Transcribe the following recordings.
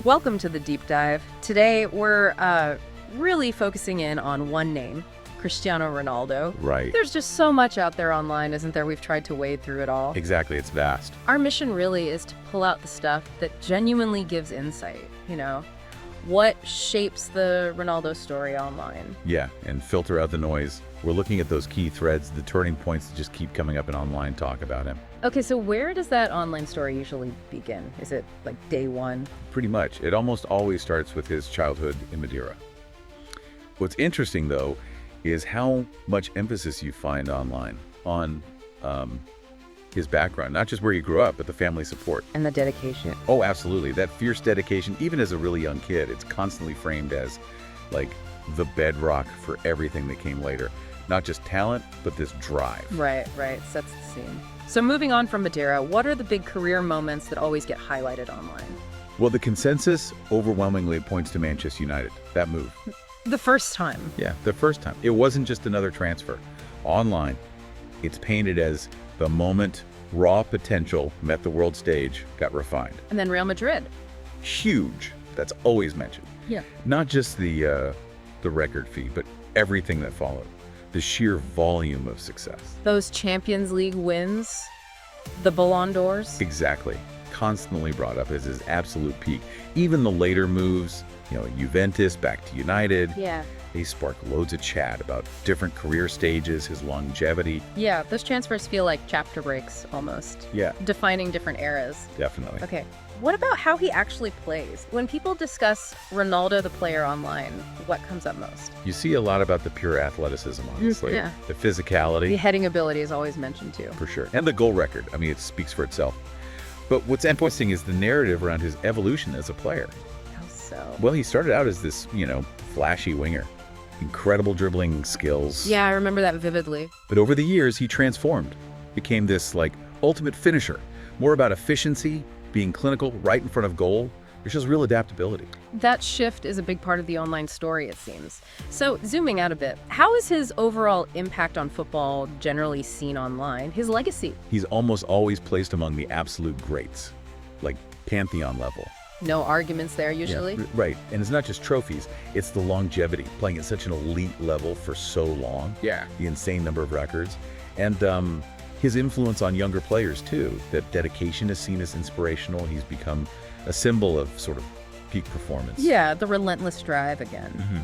Welcome to the deep dive. Today we're really focusing in on one name, Cristiano Ronaldo. Right. There's just so much out there online, isn't there? We've tried to wade through it all. Exactly. It's vast. Our mission really is to pull out the stuff that genuinely gives insight, what shapes the Ronaldo story online. Yeah, and filter out the noise. We're looking at those key threads, the turning points that just keep coming up in online talk about him. Okay, so where does that online story usually begin? Is it like day one? Pretty much. It almost always starts with his childhood in Madeira. What's interesting, though, is how much emphasis you find online on his background, not just where he grew up, but the family support. And the dedication. Oh, absolutely. That fierce dedication, even as a really young kid, it's constantly framed as like the bedrock for everything that came later. Not just talent, but this drive. Right. Sets the scene. So moving on from Madeira, what are the big career moments that always get highlighted online? Well, the consensus overwhelmingly points to Manchester United, that move. The first time. Yeah, the first time. It wasn't just another transfer. Online, it's painted as the moment raw potential met the world stage, got refined. And then Real Madrid. Huge. That's always mentioned. Yeah. Not just the record fee, but everything that followed. The sheer volume of success. Those Champions League wins, the Ballon d'Ors. Exactly. Constantly brought up as his absolute peak. Even the later moves, Juventus back to United. Yeah. They sparked loads of chat about different career stages, his longevity. Yeah, those transfers feel like chapter breaks almost. Yeah. Defining different eras. Definitely. Okay. What about how he actually plays? When people discuss Ronaldo the player online, what comes up most? You see a lot about the pure athleticism, honestly. Yeah. The physicality. The heading ability is always mentioned too. For sure. And the goal record. I mean, it speaks for itself. But what's interesting is the narrative around his evolution as a player. How so? Well, he started out as this, flashy winger. Incredible dribbling skills. Yeah, I remember that vividly. But over the years, he transformed. Became this, ultimate finisher. More about efficiency, being clinical right in front of goal. It shows real adaptability. That shift is a big part of the online story, it seems. So, zooming out a bit, how is his overall impact on football generally seen online? His legacy? He's almost always placed among the absolute greats, like pantheon level. No arguments there, usually? Yeah, right. And it's not just trophies, it's the longevity, playing at such an elite level for so long. Yeah. The insane number of records. And his influence on younger players, too. That dedication is seen as inspirational. He's become a symbol of sort of peak performance. Yeah, the relentless drive again. Mm-hmm.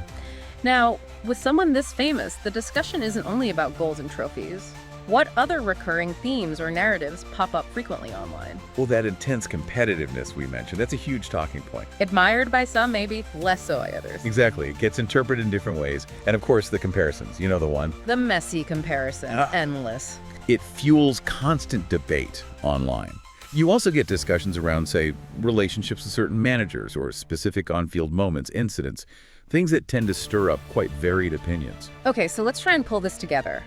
Now, with someone this famous, the discussion isn't only about goals and trophies. What other recurring themes or narratives pop up frequently online? Well, that intense competitiveness we mentioned, that's a huge talking point. Admired by some, maybe less so by others. Exactly. It gets interpreted in different ways. And of course, the comparisons. You know the one. The messy comparison. Endless. It fuels constant debate online. You also get discussions around, say, relationships with certain managers or specific on-field moments, incidents, things that tend to stir up quite varied opinions. Okay, so let's try and pull this together.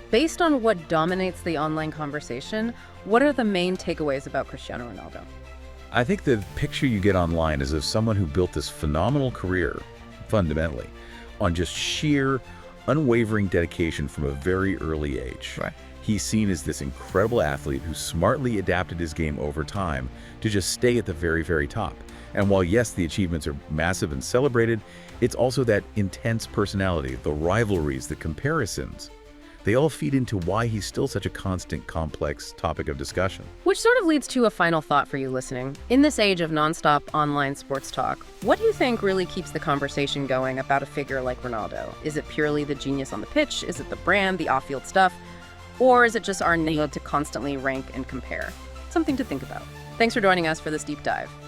Based on what dominates the online conversation, what are the main takeaways about Cristiano Ronaldo? I think the picture you get online is of someone who built this phenomenal career, fundamentally, on just sheer, unwavering dedication from a very early age. Right. He's seen as this incredible athlete who smartly adapted his game over time to just stay at the very, very top. And while, yes, the achievements are massive and celebrated, it's also that intense personality, the rivalries, the comparisons. They all feed into why he's still such a constant, complex topic of discussion. Which sort of leads to a final thought for you listening. In this age of nonstop online sports talk, what do you think really keeps the conversation going about a figure like Ronaldo? Is it purely the genius on the pitch? Is it the brand, the off-field stuff? Or is it just our need to constantly rank and compare? Something to think about. Thanks for joining us for this deep dive.